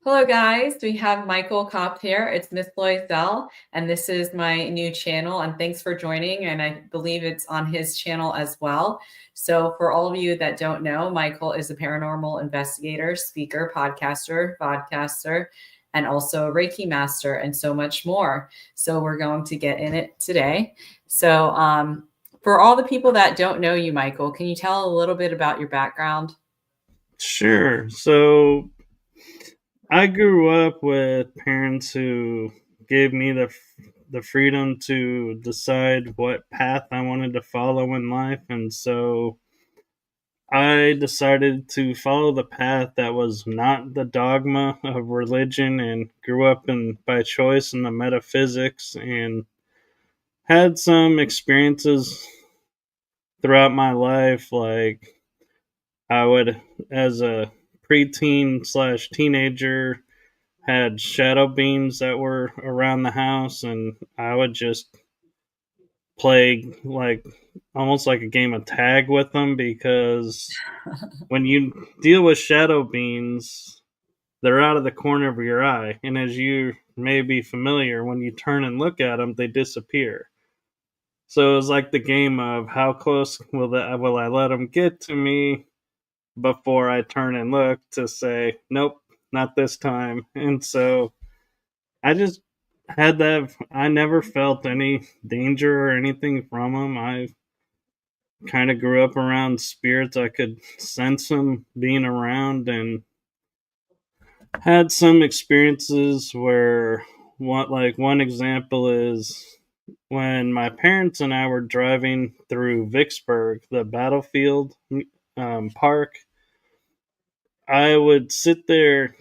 Hello, guys. We have Michael Kopf here. It's Miss Loisel, and this is my new channel. And thanks for joining. And I believe it's on his channel as well. So, for all of you that don't know, Michael is a paranormal investigator, speaker, podcaster, vodcaster, and also a Reiki master, and so much more. So, we're going to get in it today. So, for all the people that don't know you, Michael, can you tell a little bit about your background? Sure. So I grew up with parents who gave me the freedom to decide what path I wanted to follow in life, and so I decided to follow the path that was not the dogma of religion, and grew up in by choice in the metaphysics, and had some experiences throughout my life. Like I would, as a preteen slash teenager, had shadow beams that were around the house, and I would just play like almost like a game of tag with them, because when you deal with shadow beams, they're out of the corner of your eye, and as you may be familiar, when you turn and look at them, they disappear. So it was like the game of how close will I let them get to me before I turn and look to say nope, not this time. And so I just had that. I never felt any danger or anything from them. I kind of grew up around spirits. I could sense them being around, and had some experiences where one example is when my parents and I were driving through Vicksburg, the battlefield park. I would sit there,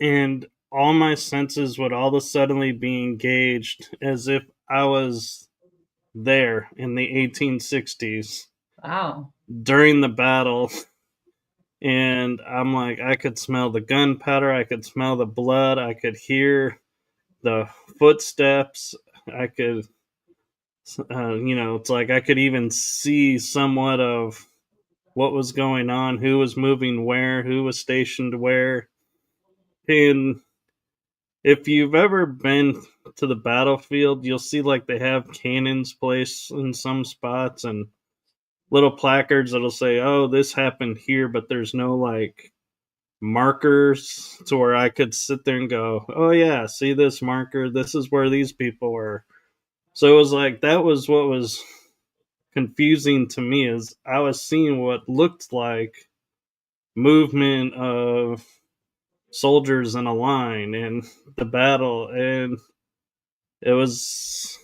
and all my senses would all of a suddenly be engaged as if I was there in the 1860s Wow. during the battle. And I'm like, I could smell the gunpowder, I could smell the blood, I could hear the footsteps, I could, it's like I could even see somewhat of what was going on, who was moving where, who was stationed where. And if you've ever been to the battlefield, you'll see like they have cannons placed in some spots, and little placards that'll say, "Oh, this happened here," but there's no like markers to where I could sit there and go, "Oh yeah, see this marker? This is where these people were." So it was like that was what was confusing to me, is I was seeing what looked like movement of soldiers in a line in the battle, and it was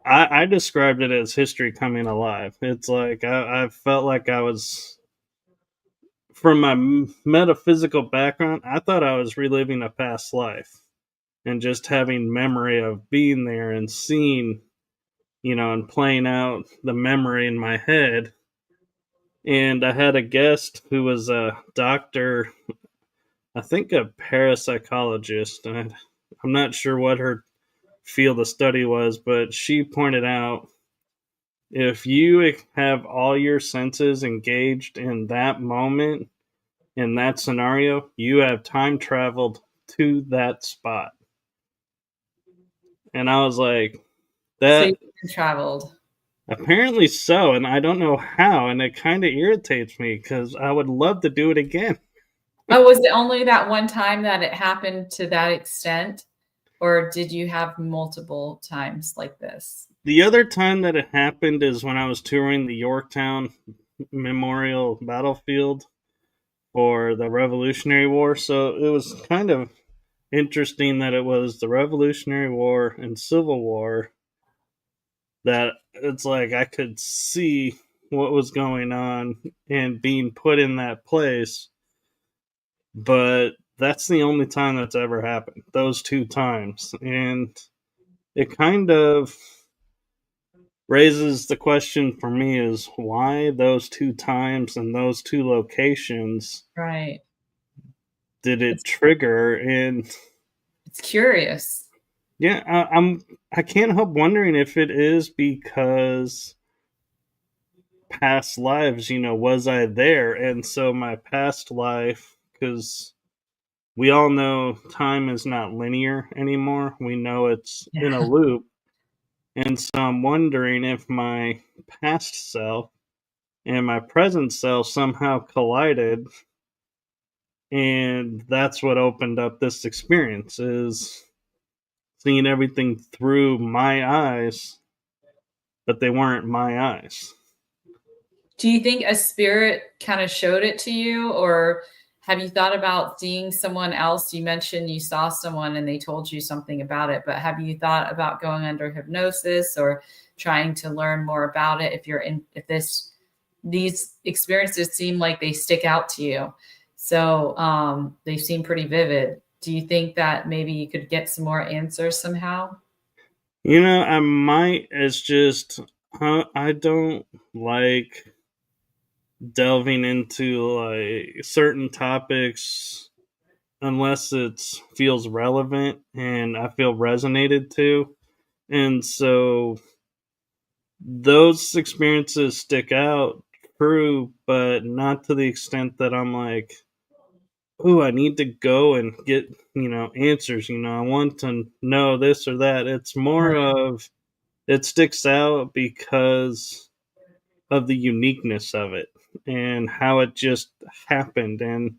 I described it as history coming alive. It's like I felt like I was, from my metaphysical background, I thought I was reliving a past life and just having memory of being there and seeing, and playing out the memory in my head. And I had a guest who was a doctor, I think a parapsychologist. I'm not sure what her field of study was, but she pointed out, if you have all your senses engaged in that moment, in that scenario, you have time traveled to that spot. And I was like, So that you traveled. apparently so, and I don't know how, and it kind of irritates me because I would love to do it again. Oh, was it only that one time that it happened to that extent? Or did you have multiple times like this? The other time that it happened is when I was touring the Yorktown Memorial Battlefield for the Revolutionary War. So it was kind of interesting that it was the Revolutionary War and Civil War, that it's like I could see what was going on and being put in that place. But that's the only time that's ever happened, those two times. And it kind of raises the question for me, is why those two times and those two locations Right. did it It's trigger? And it's curious. yeah, I can't help wondering if it is because past lives, was I there? And so my past life, because we all know time is not linear anymore. We know it's in a Yeah. loop. And so I'm wondering if my past self and my present self somehow collided, and that's what opened up this experience, is seeing everything through my eyes, but they weren't my eyes. Do you think a spirit kind of showed it to you, or have you thought about seeing someone else? You mentioned you saw someone and they told you something about it, but have you thought about going under hypnosis or trying to learn more about it if these experiences seem like they stick out to you? So they seem pretty vivid. Do you think that maybe you could get some more answers somehow? I might. It's just I don't like delving into like certain topics unless it feels relevant and I feel resonated to. And so those experiences stick out, true, but not to the extent that I'm like, oh, I need to go and get, answers. I want to know this or that. It's more Right. of it sticks out because of the uniqueness of it and how it just happened. And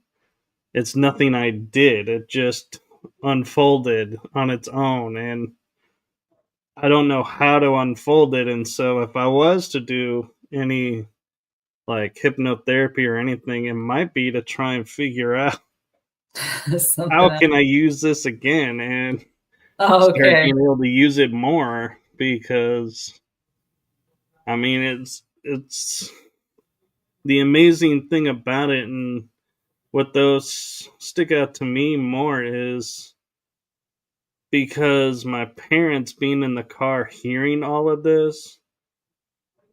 it's nothing I did, it just unfolded on its own. And I don't know how to unfold it. And so if I was to do any like hypnotherapy or anything, it might be to try and figure out Something how else. can I use this again and Oh, start okay. being able to use it more, because I mean it's the amazing thing about it, and what those stick out to me more is because my parents being in the car hearing all of this,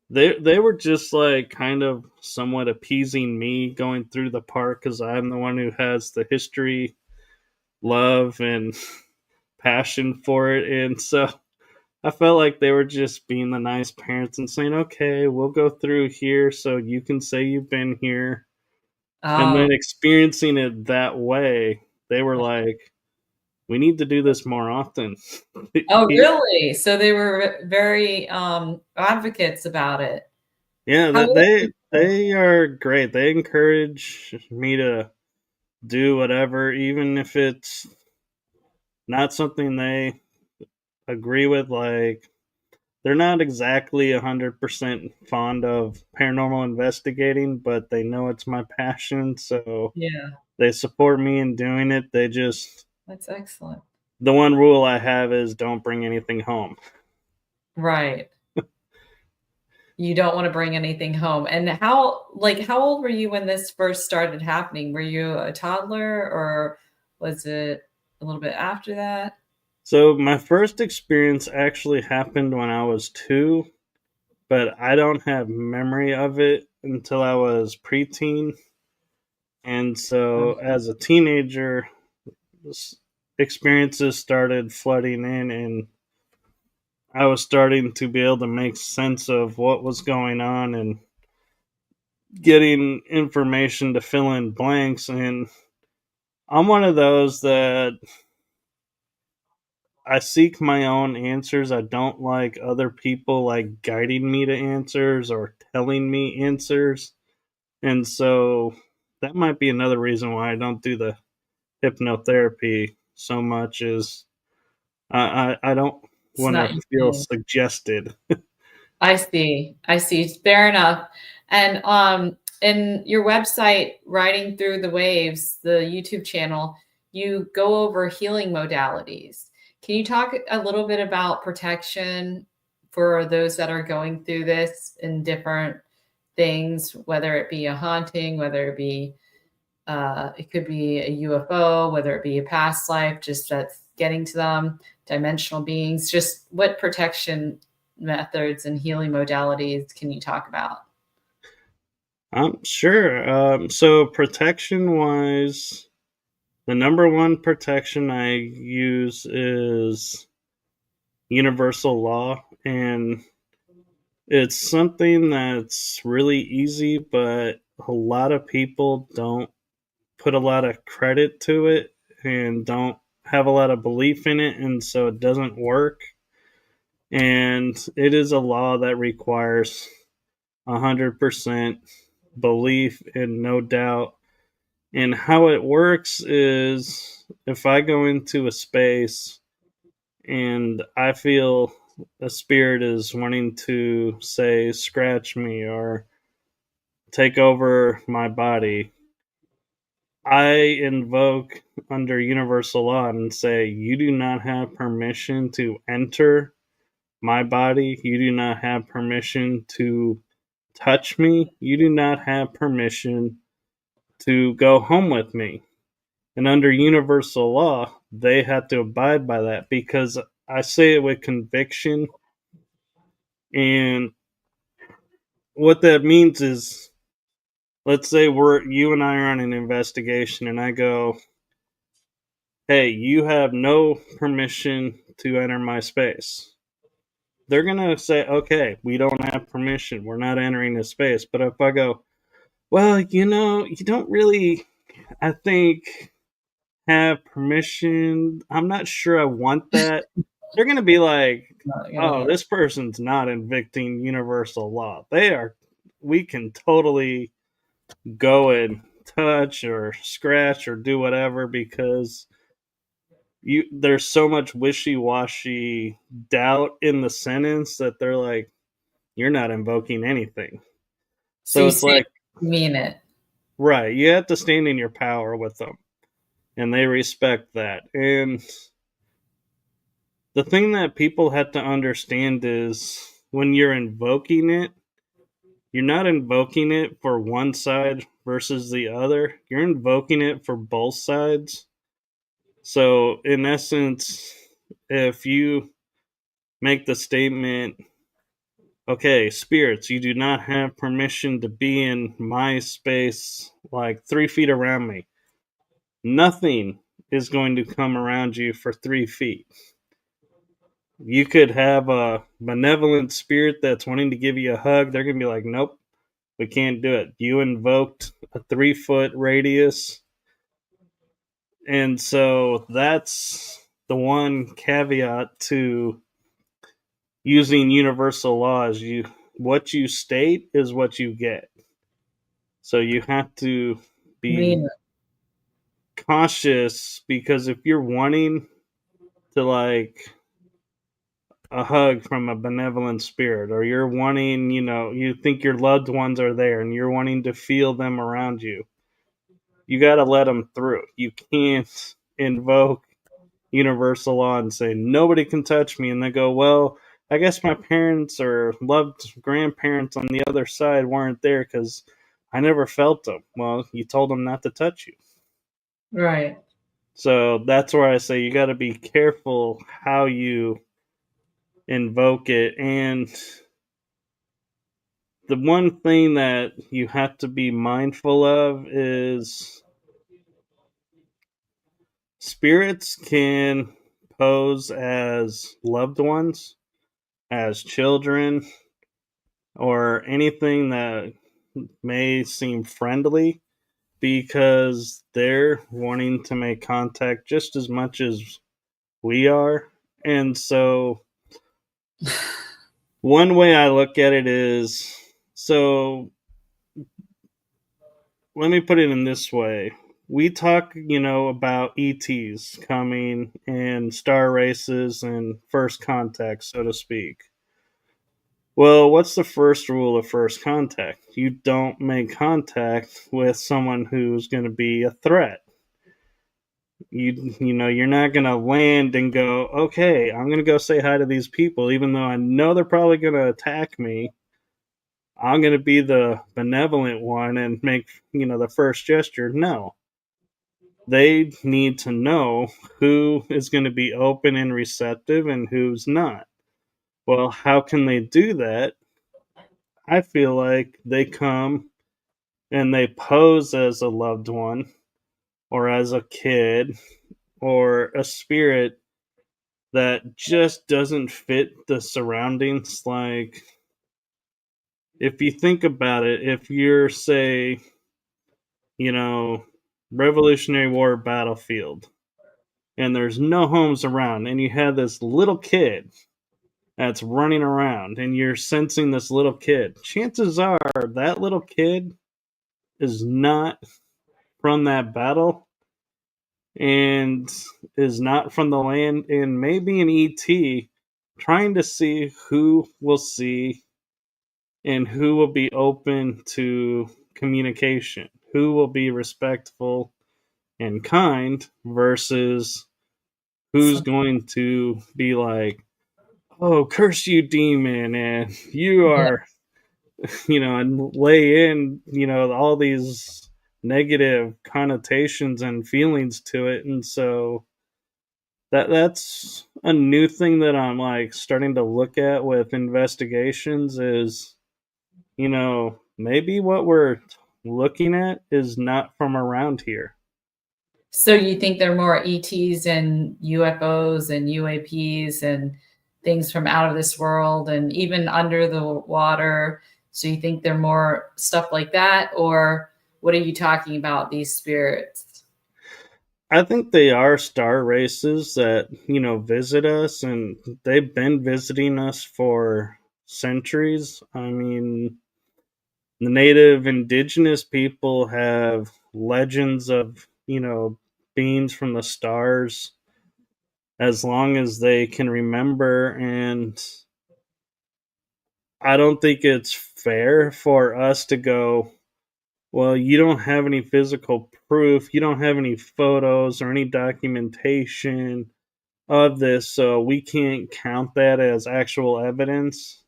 they were just like kind of somewhat appeasing me going through the park because I'm the one who has the history, love, and passion for it. And so I felt like they were just being the nice parents and saying, okay, we'll go through here so you can say you've been here. And Oh, then experiencing it that way, they were like, we need to do this more often. oh, really? So they were very advocates about it. Yeah, How that old they were you? they are great. They encourage me to do whatever, even if it's not something they agree with. Like, they're not exactly 100% fond of paranormal investigating, but they know it's my passion, so Yeah, they support me in doing it. They just, that's excellent. the one rule I have is don't bring anything home. Right. You don't want to bring anything home. And how old were you when this first started happening? Were you a toddler or was it a little bit after that? So my first experience actually happened when I was 2, but I don't have memory of it until I was preteen. And so as a teenager, experiences started flooding in, and I was starting to be able to make sense of what was going on and getting information to fill in blanks. And I'm one of those that I seek my own answers. I don't like other people like guiding me to answers or telling me answers. And so that might be another reason why I don't do the hypnotherapy so much, is I don't It's want to not your feel thing. suggested. I see. I see. Fair enough. And in your website, Riding Through the Waves, the YouTube channel, you go over healing modalities. Can you talk a little bit about protection for those that are going through this in different things, whether it be a haunting, whether it be it could be a UFO, whether it be a past life, just that's getting to them, dimensional beings, just what protection methods and healing modalities can you talk about? Sure. So protection wise, the number one protection I use is universal law, and it's something that's really easy, but a lot of people don't put a lot of credit to it. and don't have a lot of belief in it, and so it doesn't work. And it is a law that requires 100% belief and no doubt. And how it works is if I go into a space and I feel a spirit is wanting to, say, scratch me or take over my body, I invoke under universal law and say, you do not have permission to enter my body. You do not have permission to touch me. You do not have permission to go home with me. And under universal law, they have to abide by that because I say it with conviction. And what that means is, let's say you and I are on an investigation, and I go, "Hey, you have no permission to enter my space." They're gonna say, "Okay, we don't have permission. We're not entering this space." But if I go, "Well, you don't really, I think, have permission. I'm not sure I want that." They're going to be like, Not "Oh, gonna. this person's not invicting universal law. They are. We can totally go and touch or scratch or do whatever because there's so much wishy-washy doubt in the sentence that they're like, you're not invoking anything." So So you it's say like, you mean it. right, you have to stand in your power with them, and they respect that. And the thing that people have to understand is when you're invoking it, you're not invoking it for one side versus the other. You're invoking it for both sides. So, in essence, if you make the statement, okay, spirits, you do not have permission to be in my space like 3 feet around me, nothing is going to come around you for 3 feet. You could have a benevolent spirit that's wanting to give you a hug. They're going to be like, nope, we can't do it. You invoked a 3 foot radius. And so that's the one caveat to using universal laws. What you state is what you get. So you have to be Mean it. cautious because if you're wanting to like a hug from a benevolent spirit, or you're wanting, you think your loved ones are there and you're wanting to feel them around you, you got to let them through. You can't invoke universal law and say, nobody can touch me. And they go, well, I guess my parents or loved grandparents on the other side weren't there because I never felt them. Well, you told them not to touch you. Right. So that's where I say you got to be careful how you invoke it. And the one thing that you have to be mindful of is spirits can pose as loved ones, as children, or anything that may seem friendly because they're wanting to make contact just as much as we are. And so, one way I look at it is, so let me put it in this way. We talk, about ETs coming and star races and first contact, so to speak. Well, what's the first rule of first contact? You don't make contact with someone who's going to be a threat. You're not going to land and go, okay, I'm going to go say hi to these people, even though I know they're probably going to attack me. I'm going to be the benevolent one and make, the first gesture. No, they need to know who is going to be open and receptive and who's not. Well, how can they do that? I feel like they come and they pose as a loved one or as a kid or a spirit that just doesn't fit the surroundings. Like, if you think about it, if you're, say, Revolutionary War battlefield, and there's no homes around, and you have this little kid that's running around, and you're sensing this little kid. Chances are that little kid is not from that battle and is not from the land, and maybe an ET trying to see who will see and who will be open to communication, who will be respectful and kind versus who's So, going to be like, oh, curse you, demon, and you yeah. are, and lay in, all these negative connotations and feelings to it. And so that's a new thing that I'm like starting to look at with investigations is, maybe what we're looking at is not from around here. So you think they're more ETs and UFOs and UAPs and things from out of this world and even under the water? So you think they're more stuff like that, or what are you talking about? These spirits? I think they are star races that, visit us, and they've been visiting us for centuries. I mean, the native indigenous people have legends of, beings from the stars as long as they can remember. And I don't think it's fair for us to go, well, you don't have any physical proof, you don't have any photos or any documentation of this, so we can't count that as actual evidence.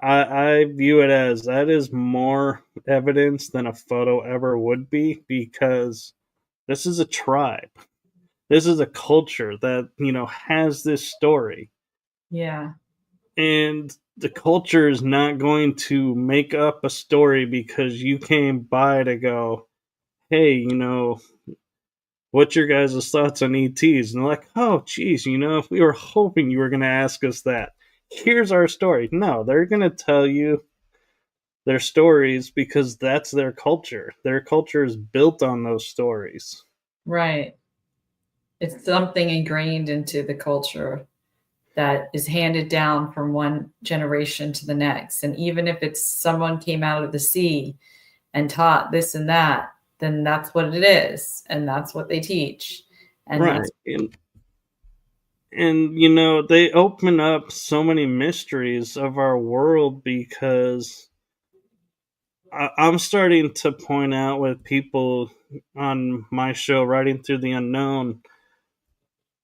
I view it as that is more evidence than a photo ever would be, because this is a tribe. This is a culture that, has this story. Yeah, And the culture is not going to make up a story because you came by to go, hey, what's your guys' thoughts on ETs? And they're like, oh, geez, we were hoping you were going to ask us that. Here's our story. No, they're going to tell you their stories because that's their culture. Their culture is built on those stories. right. It's something ingrained into the culture that is handed down from one generation to the next. And even if it's someone came out of the sea and taught this and that, then that's what it is. And that's what they teach. And Right. that's And they open up so many mysteries of our world because I'm starting to point out with people on my show, Riding Through the Unknown,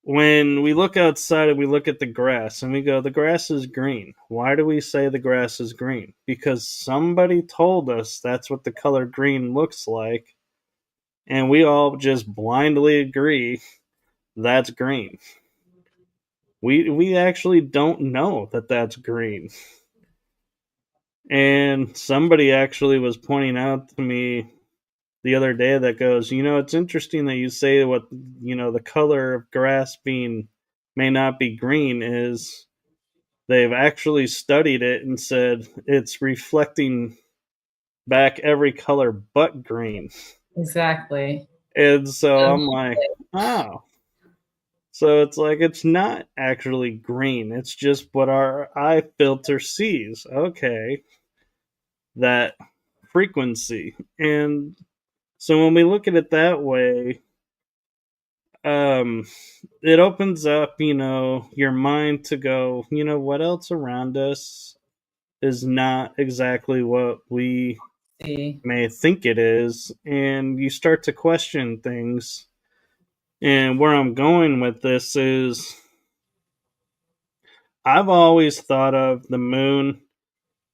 when we look outside and we look at the grass and we go, the grass is green. Why do we say the grass is green? Because somebody told us that's what the color green looks like, and we all just blindly agree that's green. We actually don't know that that's green. And somebody actually was pointing out to me the other day that goes, it's interesting that you say what, the color of grass being may not be green is they've actually studied it and said it's reflecting back every color but green. exactly. And so Um, I'm like, oh. So it's like it's not actually green. It's just what our eye filter sees. Okay. That frequency. And so when we look at it that way, um it opens up, your mind to go, what else around us is not exactly what we see. may think it is, and you start to question things. And where I'm going with this is I've always thought of the moon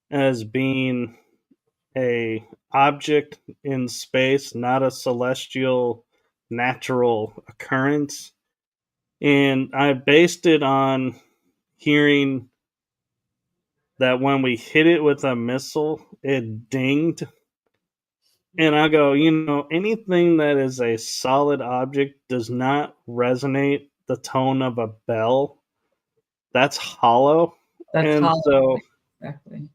as being a object in space, not a celestial natural occurrence. And I based it on hearing that when we hit it with a missile, it dinged. And I go, anything that is a solid object does not resonate the tone of a bell. That's hollow. That's And hollow. so Exactly.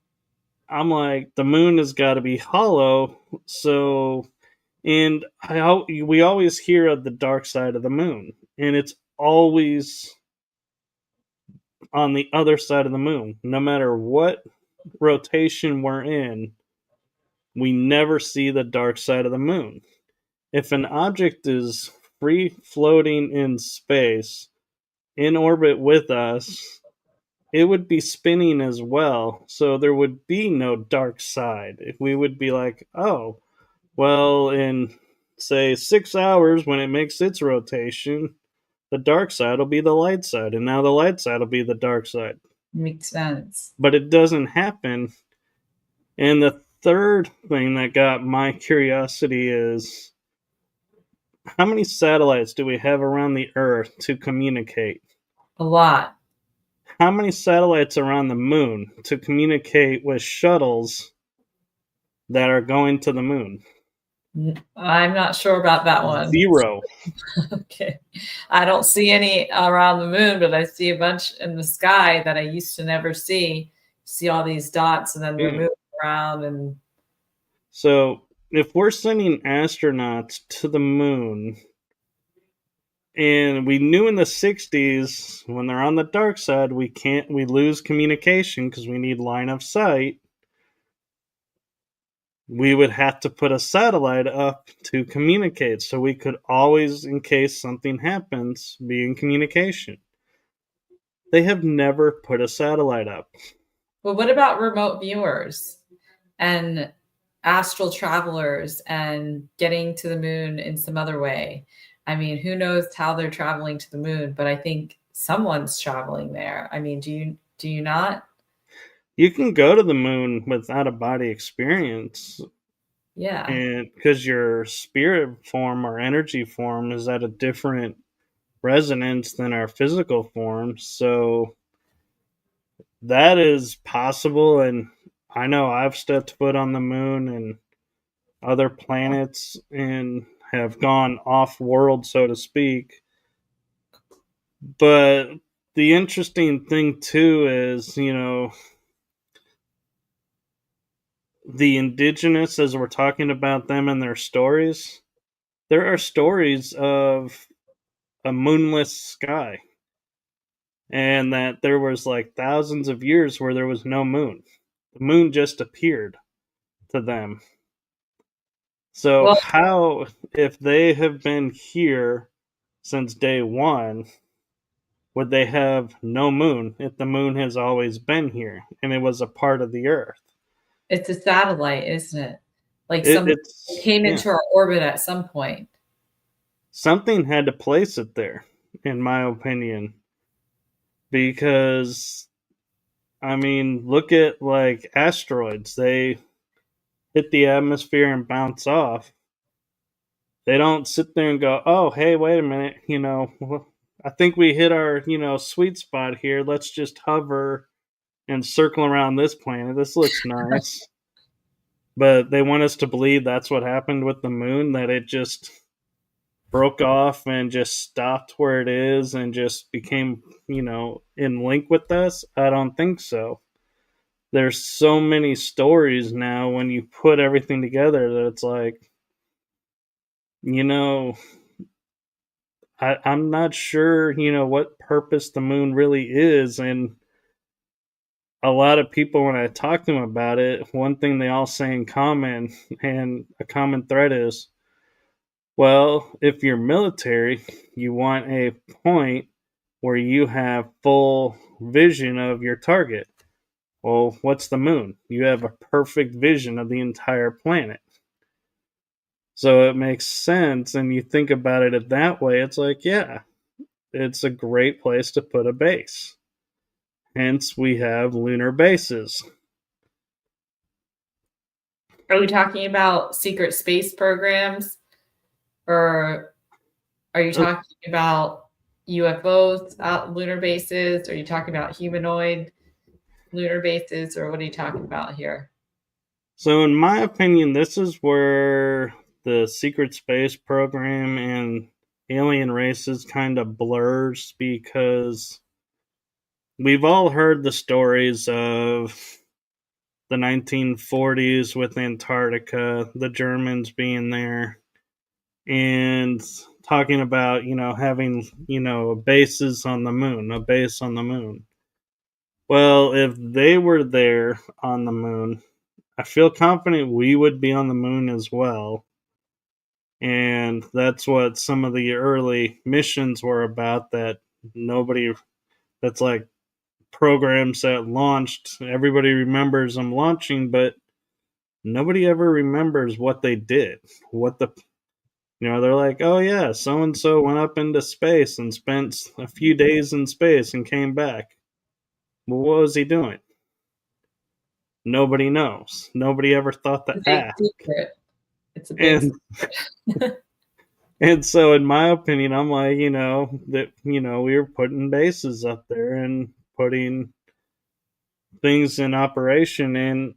I'm like, the moon has got to be hollow. So And we always hear of the dark side of the moon, and it's always on the other side of the moon. No matter what rotation we're in, we never see the dark side of the moon. If an object is free floating in space, in orbit with us, it would be spinning as well. So there would be no dark side. If we would be like, oh, well, in say 6 hours when it makes its rotation, the dark side will be the light side, and now the light side will be the dark side. Makes sense. But it doesn't happen. And the third thing that got my curiosity is, how many satellites do we have around the Earth to communicate? A lot. How many satellites are on the moon to communicate with shuttles that are going to the moon? I'm not sure about that one. 0. Okay. I don't see any around the moon, but I see a bunch in the sky that I used to never see. See all these dots and then they're Yeah. moving around and So if we're sending astronauts to the moon, and we knew in the 60s when they're on the dark side we lose communication because we need line of sight, we would have to put a satellite up to communicate so we could always, in case something happens, be in communication. They have never put a satellite up. Well, what about remote viewers and astral travelers and getting to the moon in some other way? I mean, who knows how they're traveling to the moon, but I think someone's traveling there. I mean, do you not? You can go to the moon without a body experience, Yeah. and because your spirit form or energy form is at a different resonance than our physical form. So that is possible. And I know I've stepped foot on the moon and other planets and have gone off world, so to speak. But the interesting thing too is, the indigenous, as we're talking about them and their stories, there are stories of a moonless sky, and that there was like thousands of years where there was no moon. The moon just appeared to them. So Well, how, if they have been here since day one, would they have no moon if the moon has always been here and it was a part of the earth? it's a satellite, isn't it? Like it It's came yeah, into our orbit at some point. something had to place it there, in my opinion, because I mean, look at like asteroids. They hit the atmosphere and bounce off. They don't sit there and go, "Oh, hey, wait a minute, I think we hit our, sweet spot here. Let's just hover and circle around this planet. This looks nice." But they want us to believe that's what happened with the moon, that it just broke off and just stopped where it is and just became, in link with us. I don't think so. There's so many stories now when you put everything together that it's like, you know, I'm not sure, what purpose the moon really is. And a lot of people, when I talk to them about it, one thing they all say in common, and a common thread is, well, if you're military, you want a point where you have full vision of your target. Well, what's the moon? You have a perfect vision of the entire planet. So it makes sense, and you think about it that way, it's like, yeah, it's a great place to put a base. Hence, we have lunar bases. Are we talking about secret space programs or are you Uh, talking about UFOs, lunar bases? Are you talking about humanoid lunar bases, or what are you talking about here? So, in my opinion, this is where the secret space program and alien races kind of blurs, because we've all heard the stories of the 1940s with Antarctica, the Germans being there. and talking about, having, bases on the moon, a base on the moon. Well, if they were there on the moon, I feel confident we would be on the moon as well. And that's what some of the early missions were about, that nobody, that's like programs that launched. Everybody remembers them launching, but nobody ever remembers what they did. They're like, oh yeah, so and so went up into space and spent a few days in space and came back. Well, what was he doing? Nobody knows. Nobody ever thought to It's a big ask. secret. It's a big And secret. and so in my opinion, I'm like, that we were putting bases up there and putting things in operation, and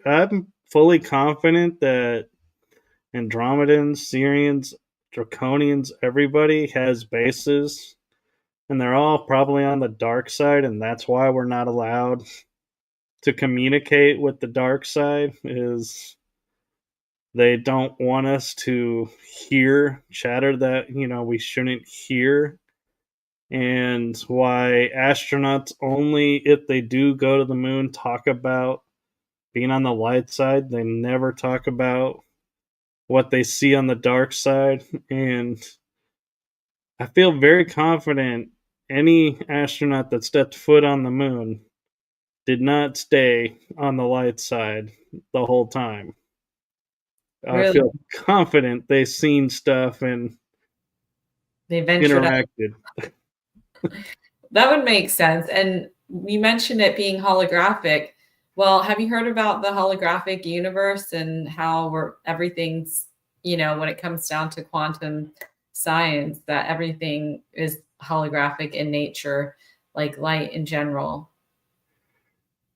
I'm fully confident that Andromedans, Syrians, Draconians, everybody has bases, and they're all probably on the dark side, and that's why we're not allowed to communicate with the dark side. Is they don't want us to hear chatter that we shouldn't hear, and why astronauts only, if they do go to the moon, talk about being on the light side. They never talk about what they see on the dark side. And I feel very confident any astronaut that stepped foot on the moon did not stay on the light side the whole time. I Really, feel confident they seen stuff and they ventured out. interacted. That would make sense. And you mentioned it being holographic. Well, have you heard about the holographic universe and how everything's, when it comes down to quantum science, that everything is holographic in nature, like light in general?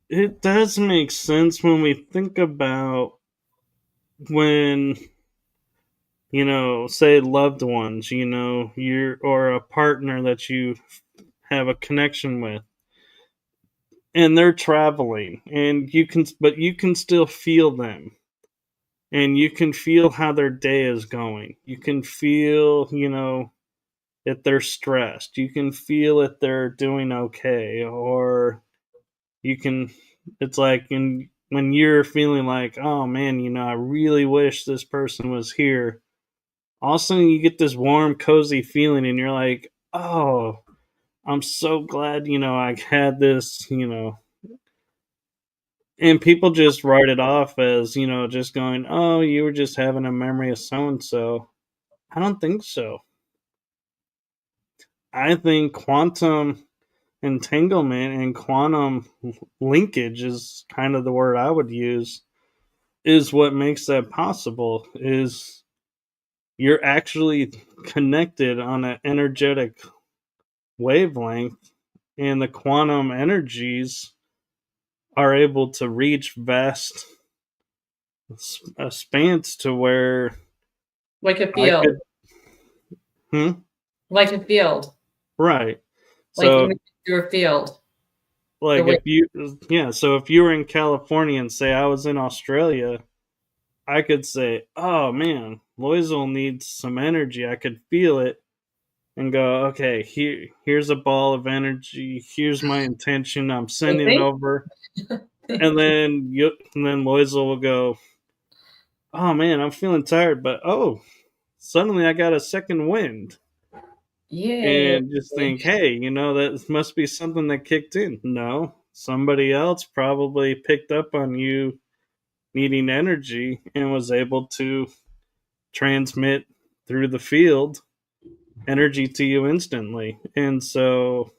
It does make sense when we think about when, say loved ones, you're, or a partner that you have a connection with, and they're traveling, and you can still feel them, and you can feel how their day is going. You can feel, if they're stressed. You can feel if they're doing okay, or you can. It's like when you're feeling like, oh man, I really wish this person was here. All of a sudden, you get this warm, cozy feeling, and you're like, oh, I'm so glad, I had this, and people just write it off as, just going, oh, you were just having a memory of so and so. I don't think so. I think quantum entanglement and quantum linkage is kind of the word I would use, is what makes that possible. Is you're actually connected on an energetic wavelength, and the quantum energies are able to reach vast spans to where Like a I field, could. Hmm? like a field, Right. like So, through a field. The like, way, so if you were in California and say I was in Australia, I could say, oh man, Loisel needs some energy. I could feel it and go, okay, here's a ball of energy. Here's my intention. I'm I sending it think. over. And then Loisel will go, oh man, I'm feeling tired, but oh, suddenly I got a second wind. Yay. And just think, hey, that must be something that kicked in. No, somebody else probably picked up on you needing energy and was able to transmit through the field energy to you instantly. And so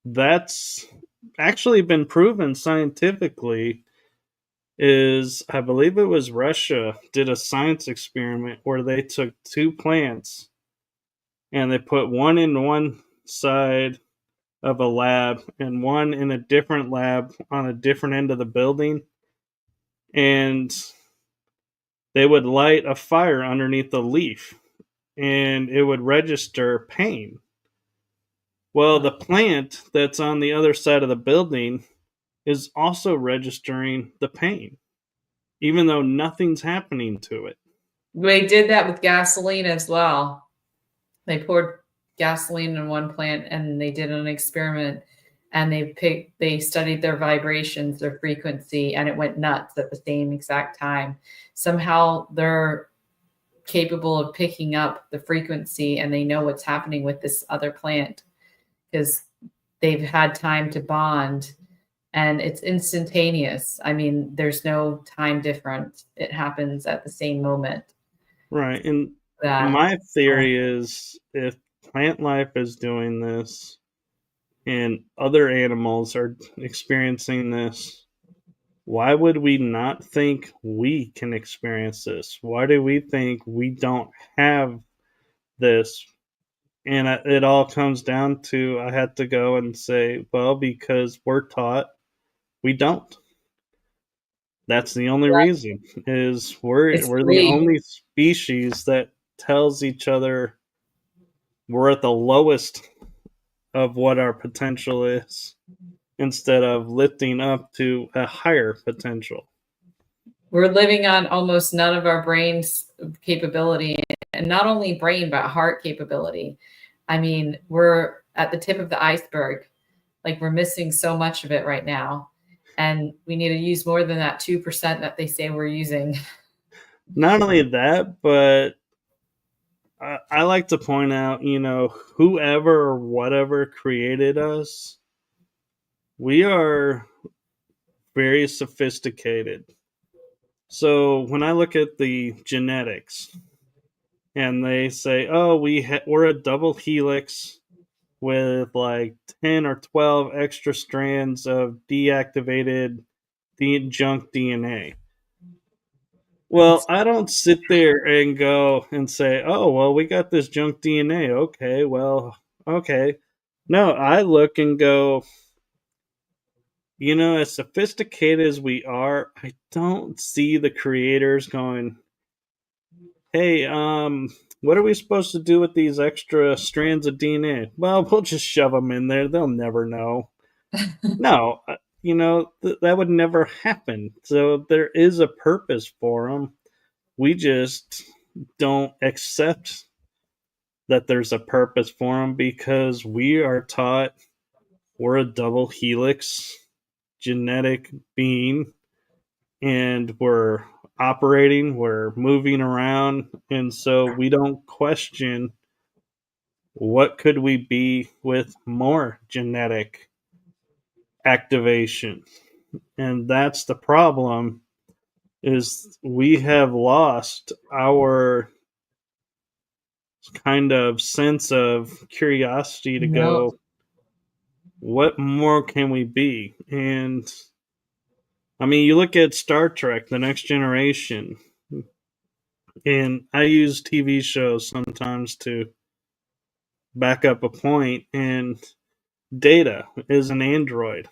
that's actually been proven scientifically. Is, I believe it was Russia did a science experiment where they took two plants and they put one in one side of a lab and one in a different lab on a different end of the building, and they would light a fire underneath the leaf and it would register pain. Well, the plant that's on the other side of the building is also registering the pain, even though nothing's happening to it. They did that with gasoline as well. They poured gasoline in one plant and they did an experiment and they studied their vibrations, their frequency, and it went nuts at the same exact time. Somehow they're capable of picking up the frequency and they know what's happening with this other plant because they've had time to bond and it's instantaneous. I mean, there's no time difference. It happens at the same moment Right. And that my theory is if plant life is doing this and other animals are experiencing this, why would we not think we can experience this? Why do we think we don't have this? And it all comes down to I had to go and say, well, because we're taught we don't. That's the only reason is it's we're the free. only species that tells each other we're at the lowest of what our potential is instead of lifting up to a higher potential. We're living on almost none of our brain's capability, and not only brain, but heart capability. I mean, we're at the tip of the iceberg. Like we're missing so much of it right now. And we need to use more than that 2% that they say we're using. Not only that, but I like to point out, whoever or whatever created us, we are very sophisticated. So when I look at the genetics and they say, "Oh, we're a double helix with like 10 or 12 extra strands of deactivated junk DNA." Well, I don't sit there and go and say, "Oh, well, we got this junk DNA. Okay, well, okay." No, I look and go, as sophisticated as we are, I don't see the creators going, "Hey, what are we supposed to do with these extra strands of DNA?" Well, we'll just shove them in there. They'll never know. No, that would never happen. So there is a purpose for them. We just don't accept that there's a purpose for them because we are taught we're a double helix genetic being and we're operating, we're moving around, and so we don't question what could we be with more genetic activation. And that's the problem is we have lost our kind of sense of curiosity to No. go, what more can we be? And I mean, you look at Star Trek, The Next Generation, and I use TV shows sometimes to back up a point, and Data is an android.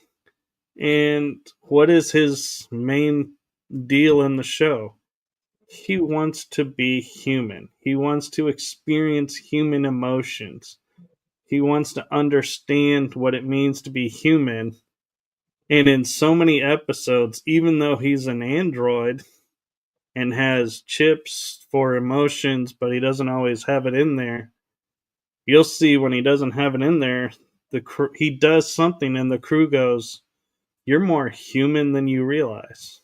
And what is his main deal in the show? He wants to be human. He wants to experience human emotions. He wants to understand what it means to be human. And in so many episodes, even though he's an android and has chips for emotions, but he doesn't always have it in there, you'll see when he doesn't have it in there, he does something and the crew goes, "You're more human than you realize.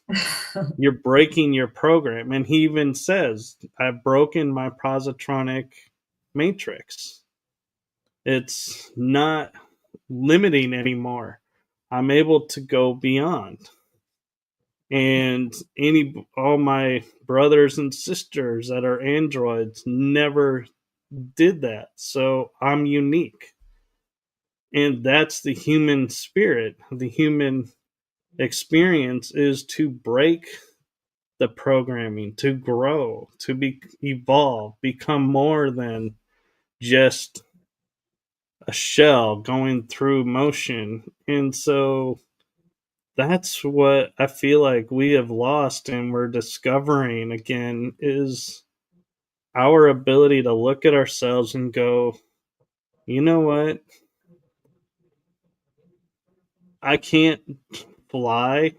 You're breaking your program." And he even says, "I've broken my positronic matrix. It's not limiting anymore. I'm able to go beyond." And all my brothers and sisters that are androids never did that. So I'm unique. And that's the human spirit. The human experience is to break the programming, to grow, to evolve, become more than just a shell going through motion. And so that's what I feel like we have lost and we're discovering again is our ability to look at ourselves and go, "You know what? I can't fly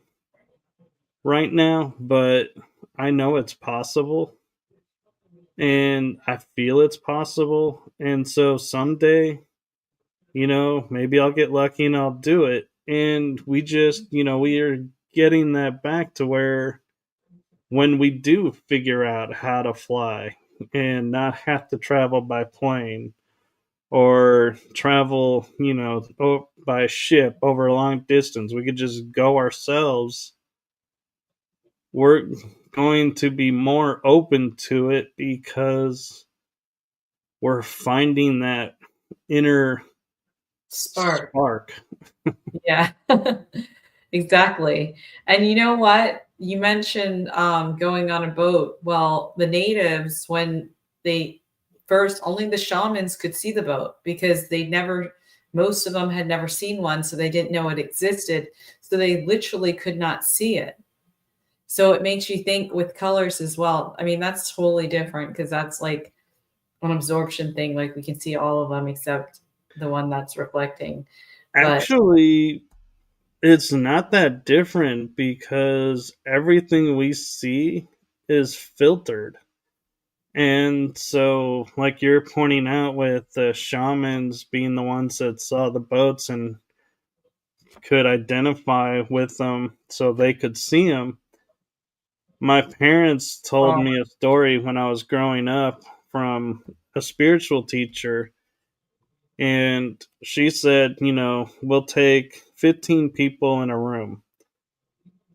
right now, but I know it's possible. and I feel it's possible. And so someday, maybe I'll get lucky and I'll do it. And we just, we are getting that back to where when we do figure out how to fly and not have to travel by plane or travel, by ship over a long distance, we could just go ourselves. We're going to be more open to it because we're finding that inner Spark. spark. Yeah. Exactly. And you know what? You mentioned going on a boat. Well, the natives, when they first, only the shamans could see the boat because they never, most of them had never seen one. So they didn't know it existed. So they literally could not see it. So it makes you think with colors as well. I mean, that's totally different because that's like an absorption thing. Like we can see all of them except the one that's reflecting. But Actually, it's not that different because everything we see is filtered. And so, like you're pointing out with the shamans being the ones that saw the boats and could identify with them so they could see them, my parents told wow, me a story when I was growing up from a spiritual teacher. And she said, we'll take 15 people in a room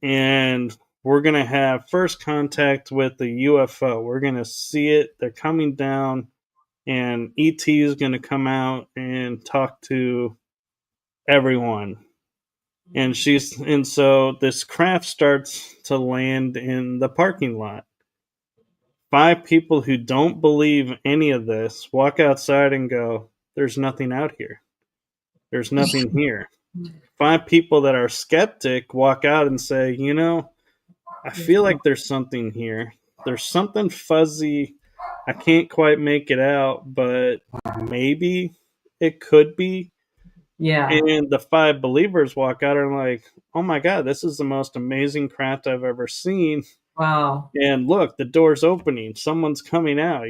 and we're going to have first contact with the UFO. We're going to see it. They're coming down, and ET is going to come out and talk to everyone. And so this craft starts to land in the parking lot. 5 people who don't believe any of this walk outside and go, "There's nothing out here. There's nothing here." 5 people that are skeptic walk out and say, I feel like there's something here. There's something fuzzy. I can't quite make it out, but maybe it could be. yeah, And the 5 believers walk out and are like, oh my God, this is the most amazing craft I've ever seen. wow, And look, the door's opening. Someone's coming out.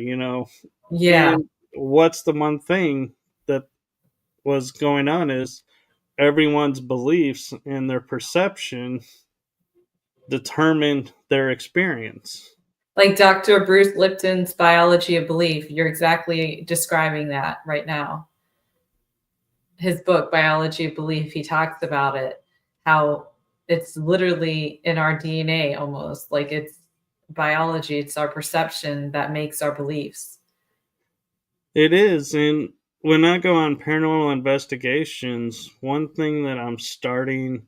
yeah. And what's the one thing that was going on is everyone's beliefs and their perception determined their experience. Like Dr. Bruce Lipton's Biology of Belief. You're exactly describing that right now. His book, Biology of Belief, he talks about it, how it's literally in our DNA almost. Like it's biology, it's our perception that makes our beliefs. It is. And when I go on paranormal investigations, one thing that I'm starting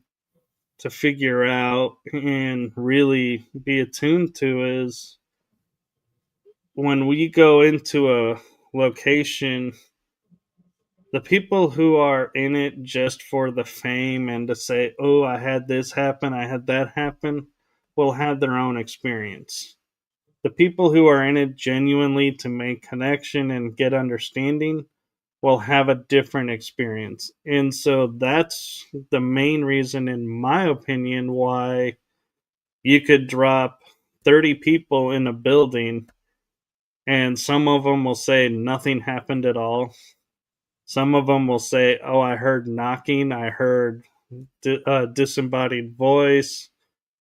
to figure out and really be attuned to is when we go into a location, the people who are in it just for the fame and to say, oh, I had this happen, I had that happen, will have their own experience. The people who are in it genuinely to make connection and get understanding will have a different experience. And so that's the main reason, in my opinion, why you could drop 30 people in a building and some of them will say nothing happened at all. Some of them will say, oh, I heard knocking, I heard a disembodied voice.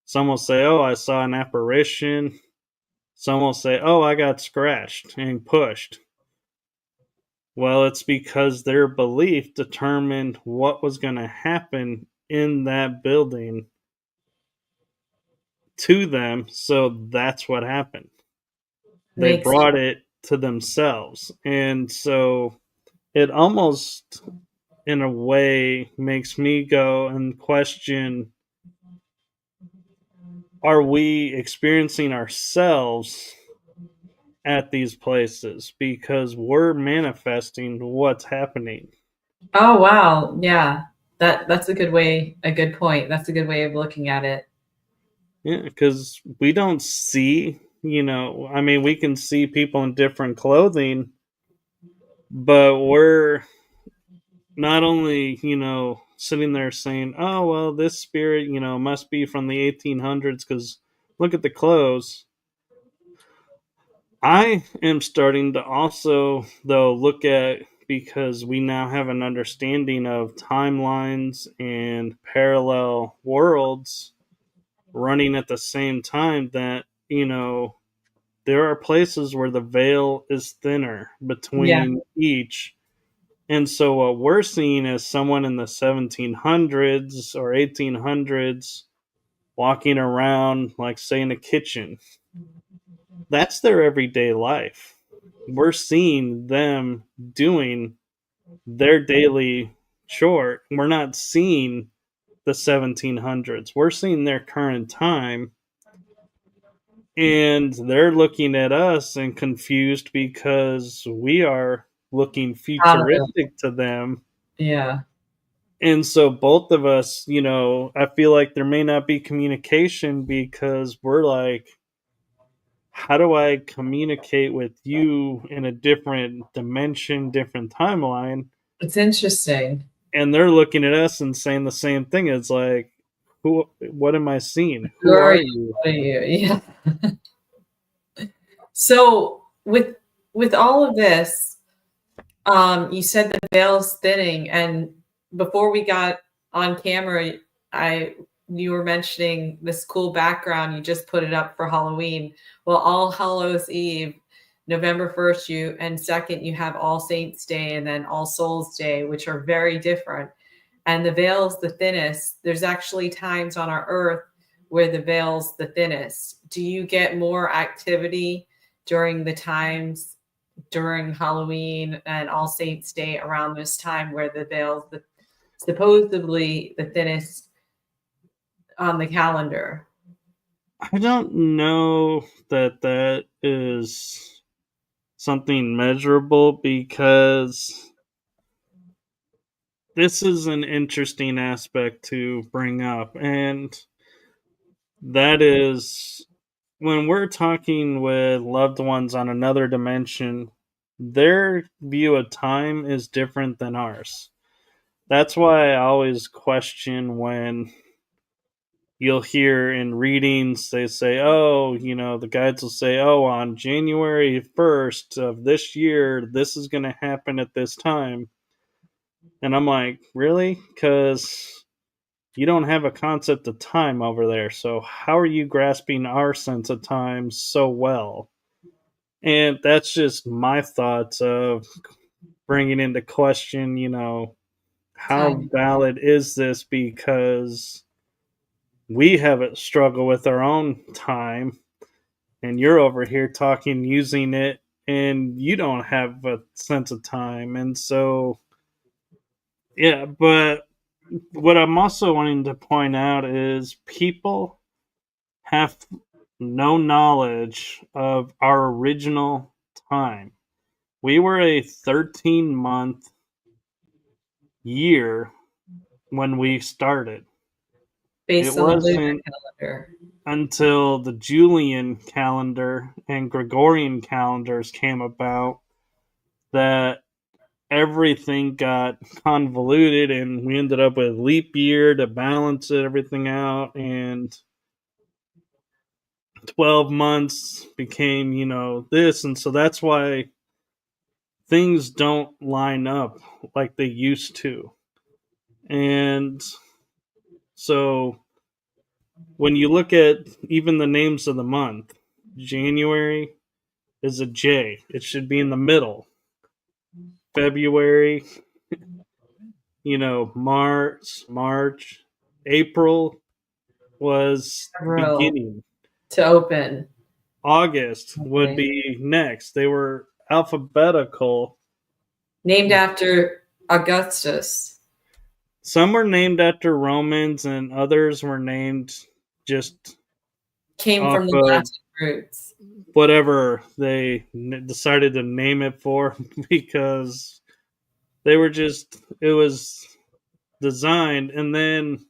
Some will say, oh, I saw an apparition. Some will say, oh, I got scratched and pushed. Well, it's because their belief determined what was going to happen in that building to them. So that's what happened. They Makes brought it to themselves. And so it almost, in a way, makes me go and question, are we experiencing ourselves at these places? Because we're manifesting what's happening. Oh wow, yeah. That's a good way, a good point. That's a good way of looking at it. Yeah, because we don't see, I mean, we can see people in different clothing, but we're not only, sitting there saying, oh, well, this spirit, must be from the 1800s because look at the clothes. I am starting to also, though, look at, because we now have an understanding of timelines and parallel worlds running at the same time, that, there are places where the veil is thinner Yeah. between each. And so what we're seeing is someone in the 1700s or 1800s walking around, like, say, in a kitchen. That's their everyday life. We're seeing them doing their daily chore. We're not seeing the 1700s. We're seeing their current time, and they're looking at us and confused because we are looking Out of it. futuristic to them. Yeah. And so both of us, I feel like there may not be communication, because we're like, how do I communicate with you in a different dimension, different timeline? It's interesting. And they're looking at us and saying the same thing. It's like, what am I seeing? Who Who are are you? you? What are you? Yeah. So with all of this, you said the veil's thinning, and before we got on camera, I you were mentioning this cool background. You just put it up for Halloween. Well, All Hallows Eve, November 1st, you and 2nd, you have All Saints Day and then All Souls Day, which are very different. And the veil's the thinnest. There's actually times on our earth where the veil's the thinnest. Do you get more activity during the times during Halloween and All Saints Day around this time where the veil's supposedly the thinnest on the calendar? I don't know that that is something measurable, because this is an interesting aspect to bring up. And that is, when we're talking with loved ones on another dimension, their view of time is different than ours. That's why I always question when you'll hear in readings, they say, oh, the guides will say, oh, on January 1st of this year, this is going to happen at this time. And I'm like, really? Because you don't have a concept of time over there. So how are you grasping our sense of time so well? And that's just my thoughts of bringing into question, how Time. valid is this? Because we have a struggle with our own time, and you're over here talking, using it, and you don't have a sense of time. And so, yeah, but what I'm also wanting to point out is people have no knowledge of our original time. We were a 13-month year when we started. It Based on the lunar wasn't calendar. until the Julian calendar and Gregorian calendars came about that everything got convoluted, and we ended up with leap year to balance everything out, and 12 months became, this. And so that's why things don't line up like they used to. And so when you look at even the names of the month, January is a J. It should be in the middle. February, March, April was Real beginning. to open. August would Okay. be next. They were alphabetical. Named after Augustus. Some were named after Romans, and others were named just Came off from the of Latin roots. whatever they decided to name it for, because it was designed. And then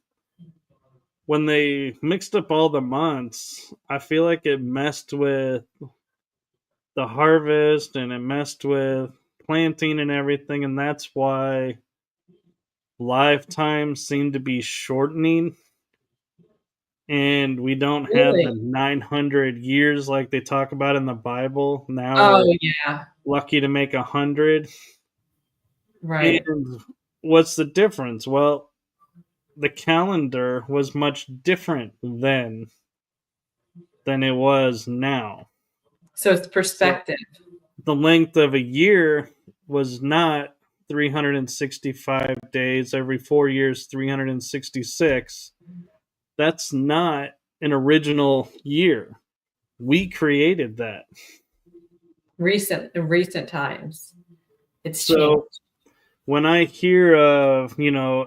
when they mixed up all the months, I feel like it messed with the harvest, and it messed with planting and everything. And that's why lifetimes seem to be shortening. and we don't have the Really? 900 years like they talk about in the Bible. Now Oh, we're yeah. lucky to make 100. Right. And what's the difference? Well, the calendar was much different then than it was now. So it's So perspective. the length of a year was not 365 days, every 4 years, 366. That's not an original year. We created that. In recent times, it's changed. So when I hear of,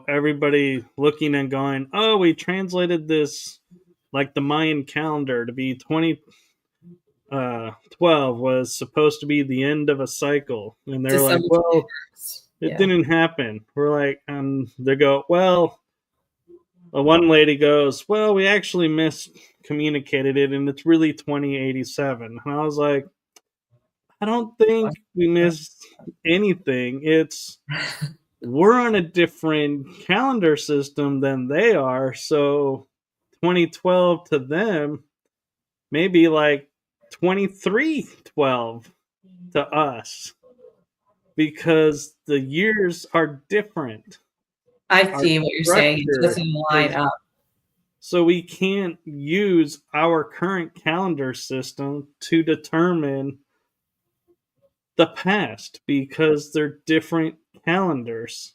everybody looking and going, oh, we translated this like the Mayan calendar to be 2012 was supposed to be the end of a cycle. And they're like, December well, 21st. it Yeah. didn't happen. We're like, and they go, well, one lady goes, well, we actually miscommunicated it and it's really 2087. And I was like, I don't think we missed anything. We're on a different calendar system than they are. So 2012 to them, maybe like 2312 to us because the years are different. I Our see what you're saying. It structure doesn't line is up. so we can't use our current calendar system to determine the past because they're different calendars.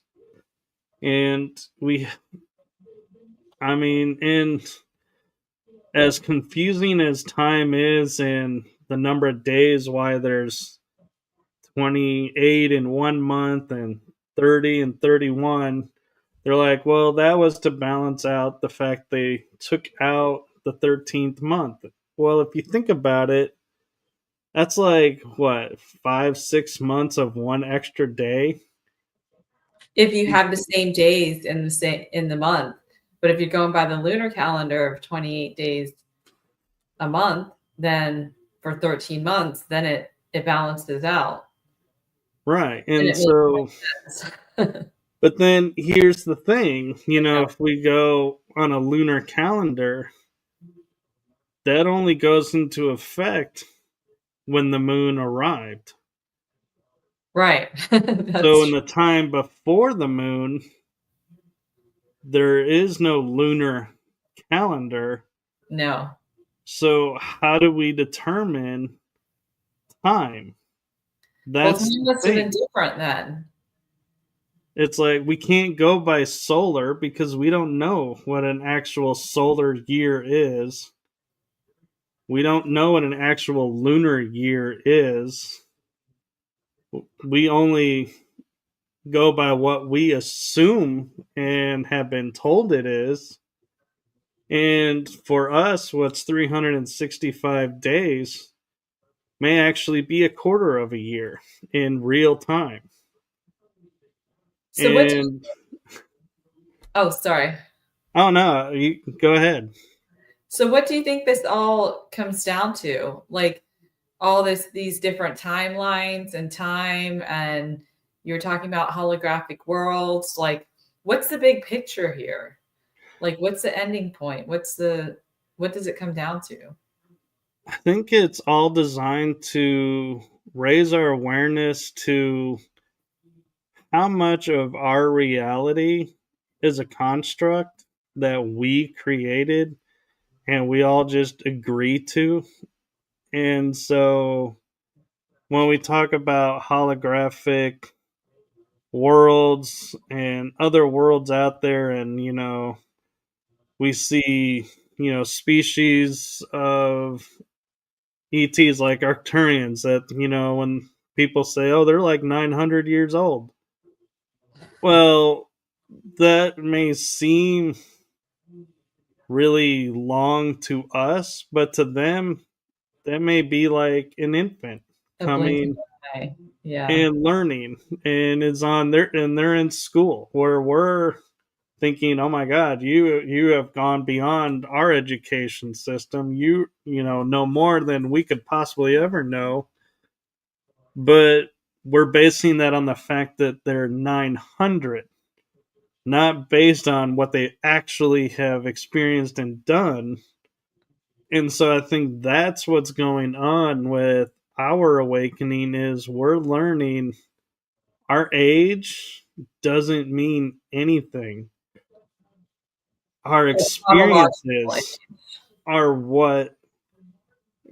And and as confusing as time is and the number of days, why there's 28 in 1 month and 30 and 31, they're like, well, that was to balance out the fact they took out the 13th month. Well, if you think about it, that's like what, 5, 6 months of one extra day. If you have the same days in the month, but if you're going by the lunar calendar of 28 days a month, then for 13 months, then it balances out Right. and And it makes so, sense. but then here's the thing, Yeah. if we go on a lunar calendar, that only goes into effect when the moon arrived. Right. So in That's the time before the moon, there is no lunar calendar. no. So how do we determine time? Well, That's time the must have been thing. different then. It's like we can't go by solar because we don't know what an actual solar year is. We don't know what an actual lunar year is. We only go by what we assume and have been told it is. And for us, what's 365 days may actually be a quarter of a year in real time. So what do you, And oh, sorry. oh no, you go ahead. So what do you think this all comes down to? Like these different timelines and time, and you're talking about holographic worlds. Like, what's the big picture here? Like, what's the ending point? What does it come down to? I think it's all designed to raise our awareness to how much of our reality is a construct that we created and we all just agree to. And so when we talk about holographic worlds and other worlds out there, and we see species of ETs like Arcturians that when people say, oh, they're like 900 years old, well, that may seem really long to us, but to them that may be like an infant A blink of coming an eye. Yeah. and learning, and is on there and they're in school where we're thinking, oh my god, you have gone beyond our education system. You know more than we could possibly ever know. But we're basing that on the fact that they're 900. not based on what they actually have experienced and done. And so I think that's what's going on with our awakening is we're learning our age doesn't mean anything. Our Chronologically. experiences are what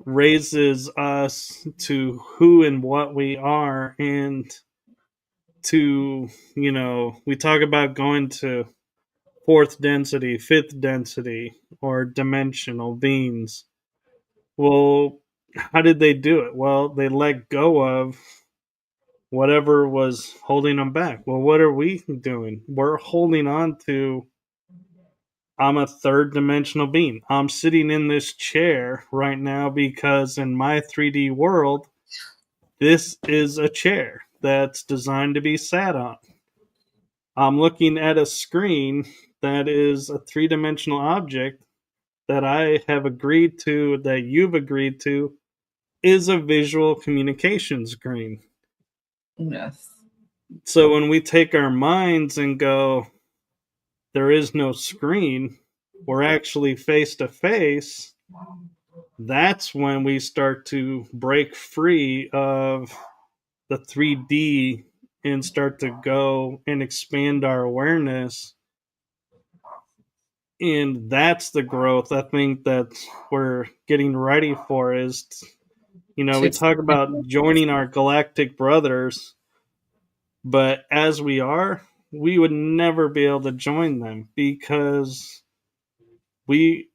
raises us to who and what we are, and to, we talk about going to fourth density, fifth density, or dimensional beings. Well, how did they do it? Well, they let go of whatever was holding them back. Well, what are we doing? We're holding on to, I'm a third dimensional being. I'm sitting in this chair right now because in my 3D world, this is a chair that's designed to be sat on. I'm looking at a screen that is a three-dimensional object that I have agreed to, that you've agreed to, is a visual communication screen. Yes. So when we take our minds and go, there is no screen, we're actually face to face, that's when we start to break free of the 3D and start to go and expand our awareness. And that's the growth I think that we're getting ready for is, we To talk about joining our galactic brothers, but as we are, we would never be able to join them because we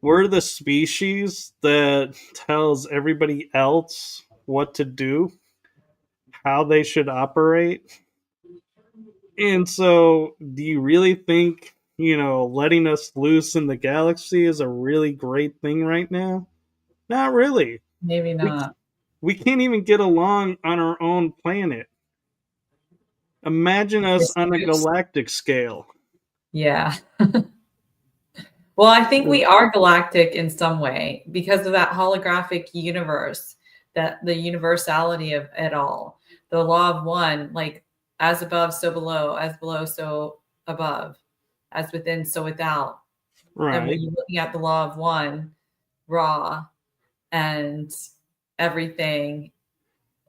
we're the species that tells everybody else what to do, how they should operate. And so, do you really think, letting us loose in the galaxy is a really great thing right now? Not really. maybe We not. we can't even get along on our own planet. Imagine us This on a moves. galactic scale. Yeah. Well, I think we are galactic in some way because of that holographic universe, that the universality of it all, the law of one, like as above, so below, as below, so above, as within, so without. And when Right. you're looking at the law of one, raw and everything,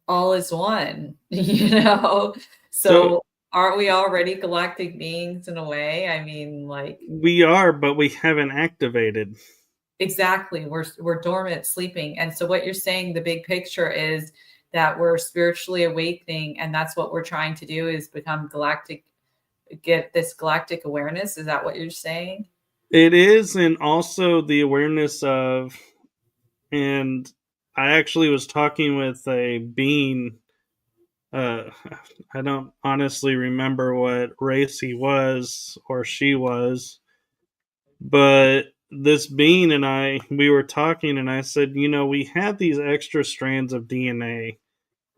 all is one, you know? So So aren't we already galactic beings in a way? I mean, like, we are, but we haven't activated. exactly. We're dormant, sleeping. And so what you're saying, the big picture is that we're spiritually awakening, and that's what we're trying to do is become galactic, get this galactic awareness. Is that what you're saying? It is, and also the awareness of, and I actually was talking with a being. Uh, I don't honestly remember what race he was or she was, but this being and we were talking, and I said, we have these extra strands of DNA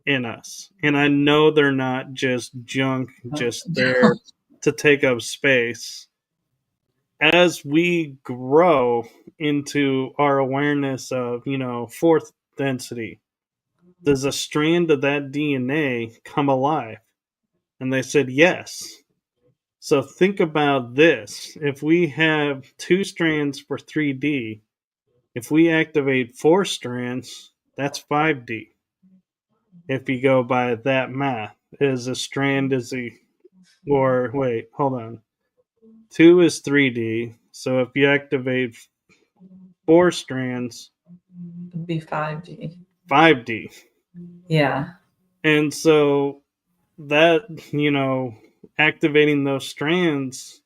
in us. And I know they're not just junk, just there to take up space. As we grow into our awareness of, fourth density, does a strand of that DNA come alive? And they said yes. So think about this. If we have two strands for 3D, if we activate four strands, that's 5D. If you go by that math, is a strand is a, or wait, hold on. Two is 3D. So if you activate four strands, It'd be 5D. 5D. Yeah. And so that, activating those strands,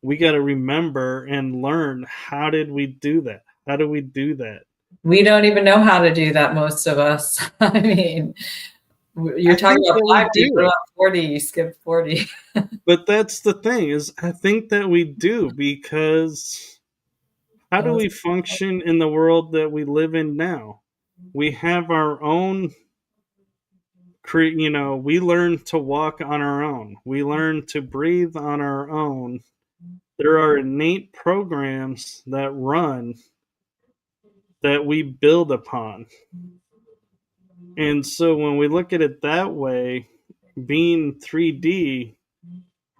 we got to remember and learn, how did we do that? How do we do that? We don't even know how to do that, most of us. I mean, you're I talking think about that we 5D, what do. about 40? You skipped 40. But that's the thing is I think that we do because how do Those- we function in the world that we live in now? We have our own we learn to walk on our own. We learn to breathe on our own. There are innate programs that run that we build upon. And so when we look at it that way, being 3D,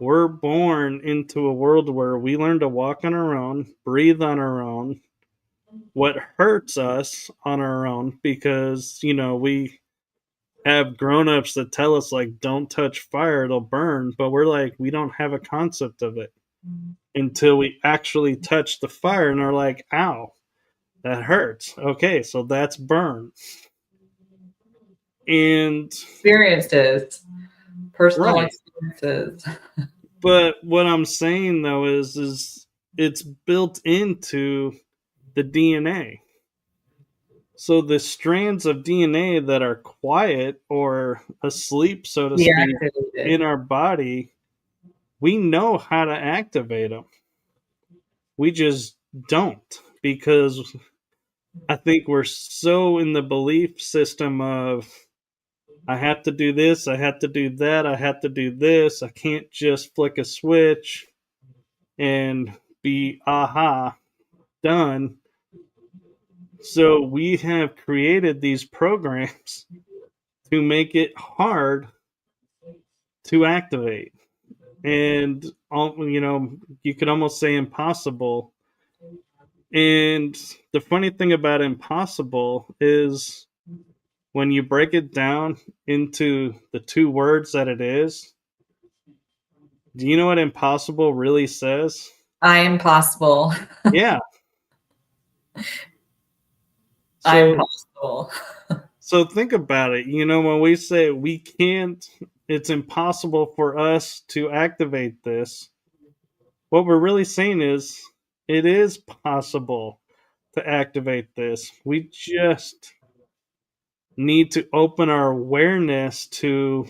we're born into a world where we learn to walk on our own, breathe on our own. What hurts us on our own because, we have grown-ups that tell us like don't touch fire, it'll burn, but we're like we don't have a concept of it until we actually touch the fire and are like, ow, that hurts. Okay, so that's burn. And Experiences, personal right. experiences. But what I'm saying though is it's built into the DNA. So the strands of DNA that are quiet or asleep, so to speak, Deactivated. in our body, we know how to activate them. We just don't because I think we're so in the belief system of I have to do this, I have to do that, I have to do this. I can't just flick a switch and be aha done. So we have created these programs to make it hard to activate. And you could almost say impossible. And the funny thing about impossible is when you break it down into the two words that it is, do you know what impossible really says? I am possible. Yeah. I'm So possible. so think about it. When we say we can't, it's impossible for us to activate this. What we're really saying is it is possible to activate this. We just need to open our awareness to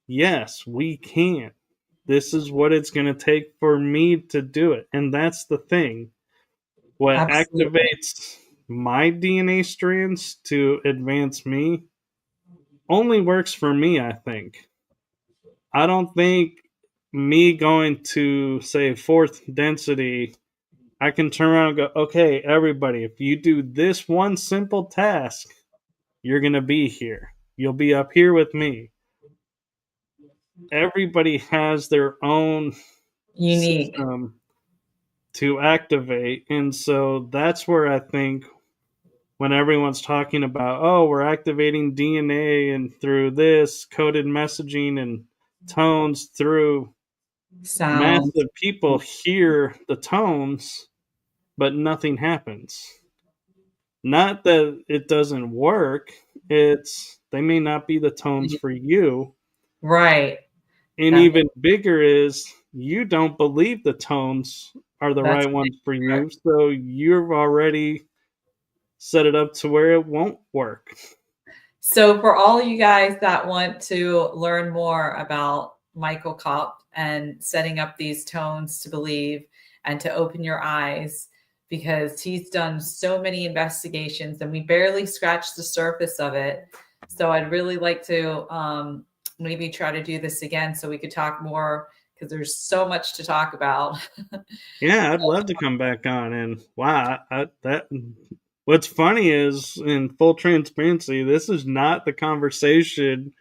yes, we can. This is what it's going to take for me to do it. And that's the thing. What Absolutely. activates my DNA strands to advance me only works for me, I think. I don't think me going to, say, fourth density, I can turn around and go, okay, everybody, if you do this one simple task, you're going to be here. You'll be up here with me. Everybody has their own Unique. system to activate. And so that's where I think when everyone's talking about, oh, we're activating DNA and through this coded messaging and tones through Sounds. massive people hear the tones, but nothing happens. Not that it doesn't work, it's they may not be the tones for you. Right. And That even bigger is you don't believe the tones are the that's right ones for you, so you've already set it up to where it won't work. so for all you guys that want to learn more about Michael Kopf and setting up these tones to believe and to open your eyes, because he's done so many investigations and we barely scratched the surface of it. So I'd really like to maybe try to do this again so we could talk more because there's so much to talk about. Yeah, I'd love to come back on. And wow, that what's funny is, in full transparency, this is not the conversation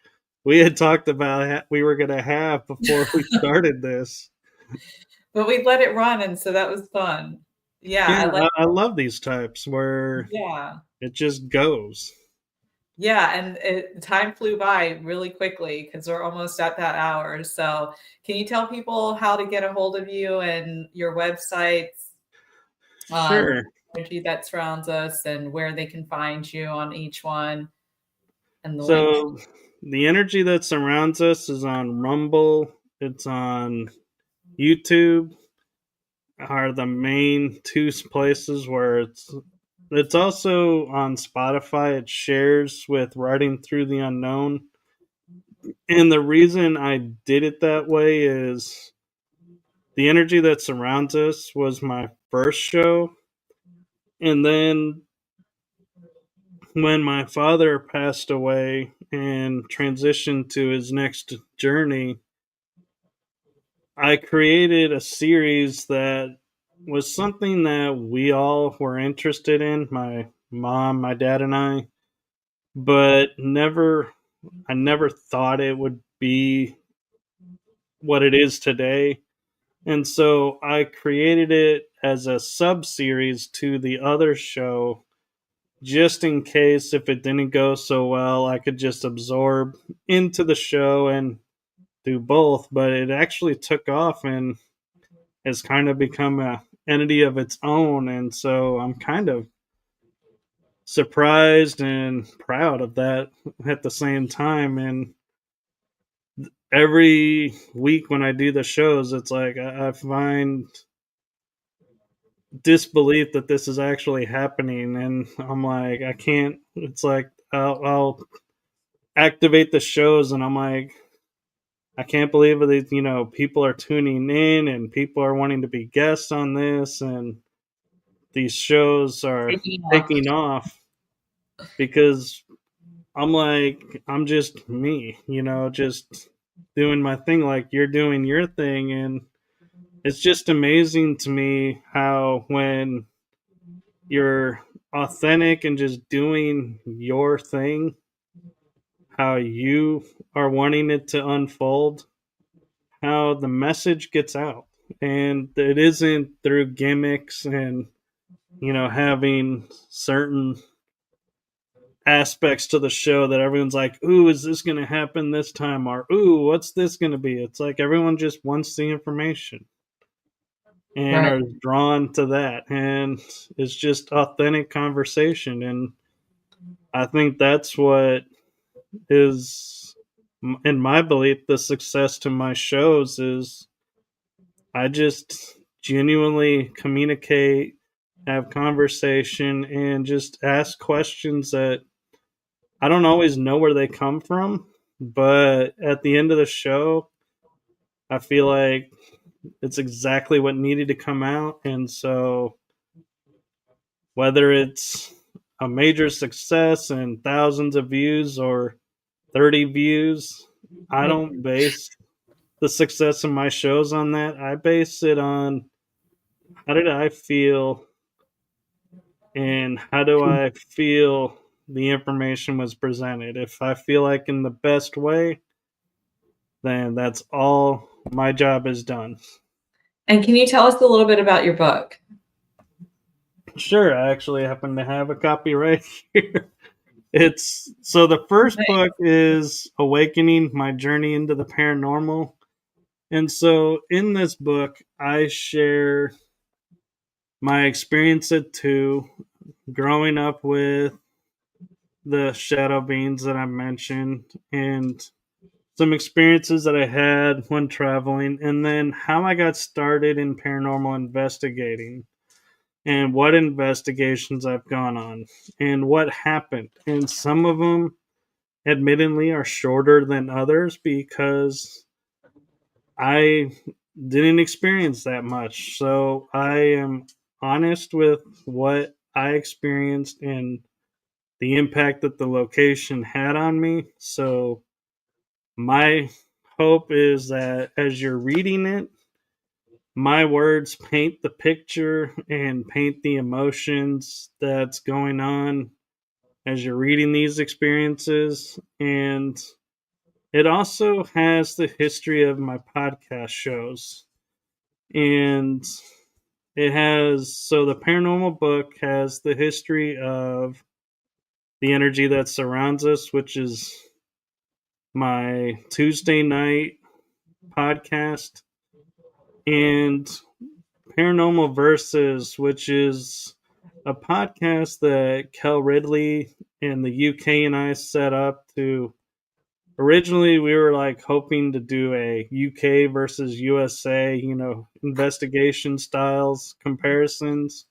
we had talked about we were going to have before we started this. But we let it run, and so that was fun. Yeah, Yeah, I like. I love these types where Yeah. it just goes. Yeah, and time flew by really quickly because we're almost at that hour. So, can you tell people how to get a hold of you and your websites, Sure. energy that surrounds us, and where they can find you on each one, and the links? So the energy that surrounds us is on Rumble. It's on YouTube. Are the main two places where it's also on Spotify. It shares with Writing Through the Unknown. And the reason I did it that way is the energy that surrounds us was my first show. And then when my father passed away and transitioned to his next journey, I created a series that was something that we all were interested in, my mom, my dad, and I, but I never thought it would be what it is today. And so I created it as a sub series to the other show, just in case if it didn't go so well, I could just absorb into the show and do both. But it actually took off and has kind of become a entity of its own. And so I'm kind of surprised and proud of that at the same time. And every week when I do the shows, it's like I find disbelief that this is actually happening, and I'm like, I can't. It's like I'll activate the shows, and I'm like, I can't believe that people are tuning in and people are wanting to be guests on this, and these shows are Taking off. taking off because I'm like, I'm just me, just doing my thing like you're doing your thing. And it's just amazing to me how when you're authentic and just doing your thing, how you are wanting it to unfold, how the message gets out. And it isn't through gimmicks and, having certain aspects to the show that everyone's like, ooh, is this going to happen this time? Or, ooh, what's this going to be? It's like everyone just wants the information and Right. are drawn to that. And it's just authentic conversation. And I think that's what is, in my belief, the success to my shows is I just genuinely communicate, have conversation, and just ask questions that I don't always know where they come from, but at the end of the show, I feel like it's exactly what needed to come out. And so, whether it's a major success and thousands of views or 30 views, I don't base the success of my shows on that. I base it on how did I feel and how do I feel the information was presented. If I feel like in the best way, then that's all my job is done. And can you tell us a little bit about your book? Sure, I actually happen to have a copy right here. It's so the first book is Awakening My Journey into the Paranormal. And so in this book, I share my experience at two, growing up with the shadow beings that I mentioned, and some experiences that I had when traveling, and then how I got started in paranormal investigating and what investigations I've gone on and what happened. And some of them, admittedly, are shorter than others because I didn't experience that much. So I am honest with what I experienced and the impact that the location had on me. So my hope is that as you're reading it, my words paint the picture and paint the emotions that's going on as you're reading these experiences. And it also has the history of my podcast shows. And it has, so the paranormal book has the history of the energy that surrounds us, which is my Tuesday night podcast, and Paranormal Versus, which is a podcast that Kel Ridley in the UK and I set up to. Originally, we were like hoping to do a UK versus USA, investigation styles comparisons.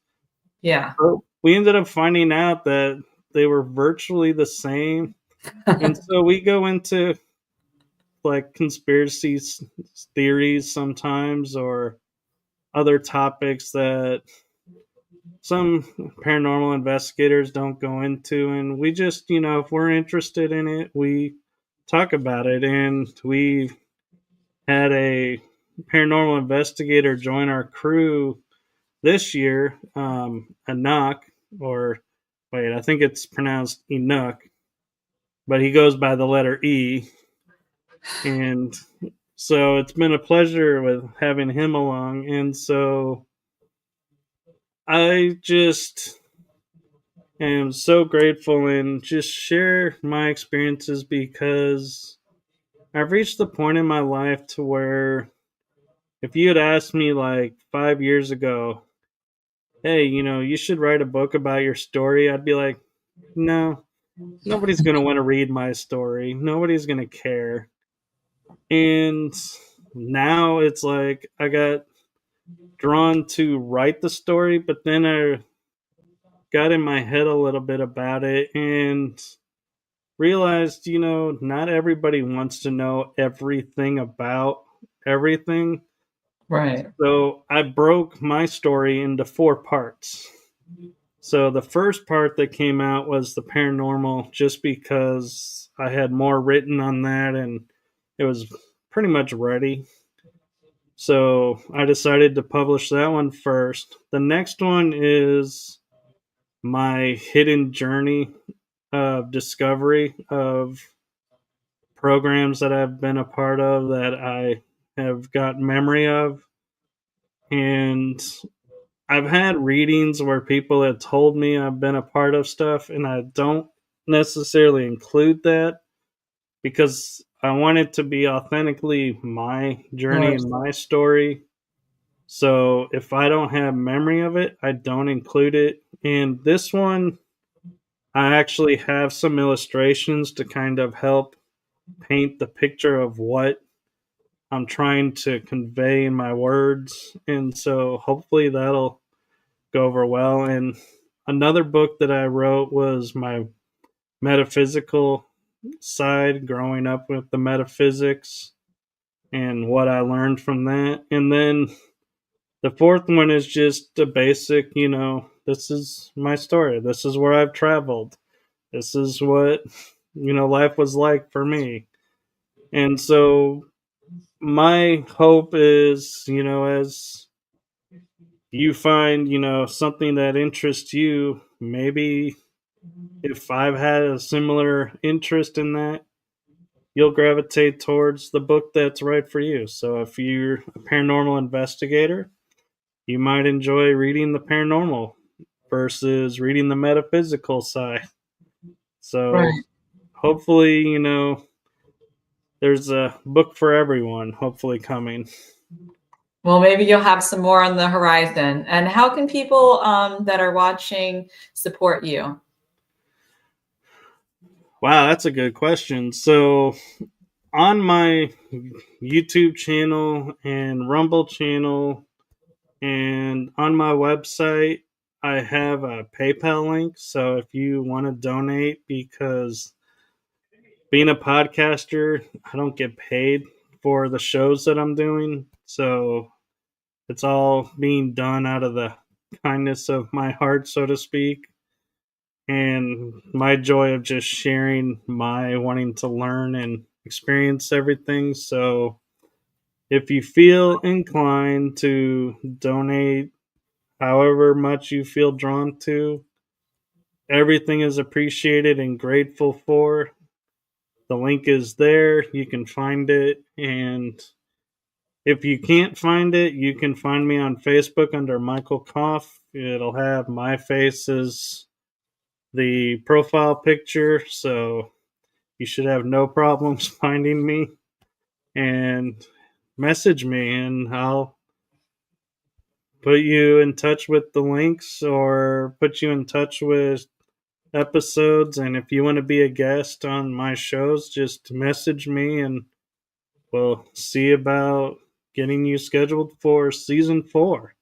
Yeah. But we ended up finding out that they were virtually the same. And so we go into like conspiracy theories sometimes or other topics that some paranormal investigators don't go into, and we just if we're interested in it, we talk about it. And we had a paranormal investigator join our crew this year, Enoch, or wait, I think it's pronounced Enoch, but he goes by the letter E. And So it's been a pleasure with having him along. And so I just am so grateful and just share my experiences because I've reached the point in my life to where if you had asked me like 5 years ago, hey, you should write a book about your story, I'd be like, no, nobody's going to want to read my story. Nobody's going to care. And now it's like I got drawn to write the story, but then I got in my head a little bit about it and realized, not everybody wants to know everything about everything. Right. So I broke my story into 4 parts. So the first part that came out was the paranormal, just because I had more written on that and it was pretty much ready. So I decided to publish that one first. The next one is my hidden journey of discovery of programs that I've been a part of that I have got memory of. And I've had readings where people have told me I've been a part of stuff, and I don't necessarily include that because I want it to be authentically my journey and Yours. my story. So if I don't have memory of it, I don't include it. And this one, I actually have some illustrations to kind of help paint the picture of what I'm trying to convey in my words. And so hopefully that'll go over well. And another book that I wrote was my metaphysical side, growing up with the metaphysics and what I learned from that. And then the fourth one is just a basic, this is my story. This is where I've traveled. This is what, life was like for me. And so my hope is, as you find, something that interests you, maybe if I've had a similar interest in that, you'll gravitate towards the book that's right for you. So if you're a paranormal investigator, you might enjoy reading the paranormal versus reading the metaphysical side. So Right. hopefully, there's a book for everyone, hopefully coming. Well, maybe you'll have some more on the horizon. And how can people that are watching support you? Wow, that's a good question. So on my YouTube channel and Rumble channel and on my website, I have a PayPal link. So if you want to donate, because being a podcaster, I don't get paid for the shows that I'm doing. So it's all being done out of the kindness of my heart, so to speak, and my joy of just sharing my wanting to learn and experience everything. So if you feel inclined to donate however much you feel drawn to, everything is appreciated and grateful for. The link is there. You can find it. And if you can't find it, you can find me on Facebook under Michael Kopf. It'll have my face as the profile picture. So you should have no problems finding me. And message me, and I'll put you in touch with the links or put you in touch with episodes. And if you want to be a guest on my shows, just message me and we'll see about getting you scheduled for season 4.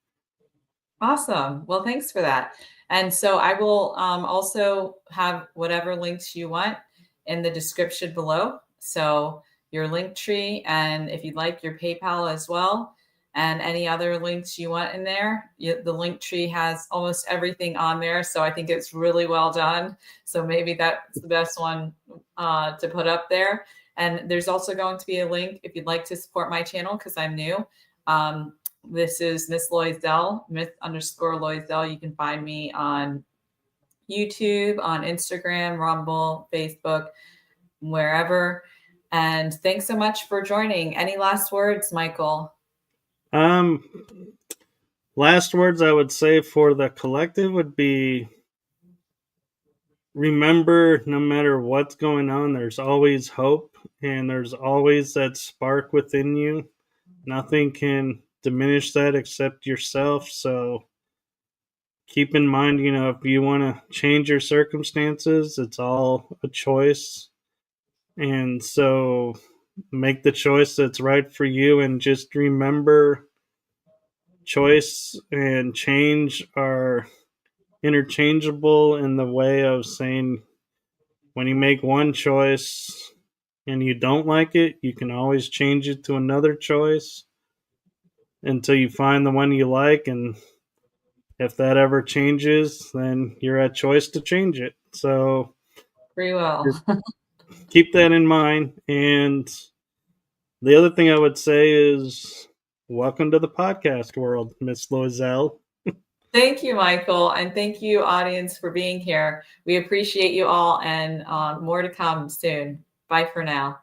Awesome. Well, thanks for that. And so I will also have whatever links you want in the description below. So your link tree, and if you'd like your PayPal as well, and any other links you want in there. The link tree has almost everything on there. So I think it's really well done. So maybe that's the best one to put up there. And there's also going to be a link if you'd like to support my channel because I'm new. This is Miss Loisel, Miss_Loisel. You can find me on YouTube, on Instagram, Rumble, Facebook, wherever. And thanks so much for joining. Any last words, Michael? Um, last words I would say for the collective would be remember no matter what's going on, there's always hope and there's always that spark within you. Nothing can diminish that except yourself. So keep in mind, if you want to change your circumstances, it's all a choice. And so make the choice that's right for you. And just remember, choice and change are interchangeable in the way of saying when you make one choice and you don't like it, you can always change it to another choice until you find the one you like. And if that ever changes, then you're at choice to change it. So Free will. just keep that in mind. And the other thing I would say is welcome to the podcast world, Miss Loisel. Thank you, Michael. And thank you, audience, for being here. We appreciate you all, and more to come soon. Bye for now.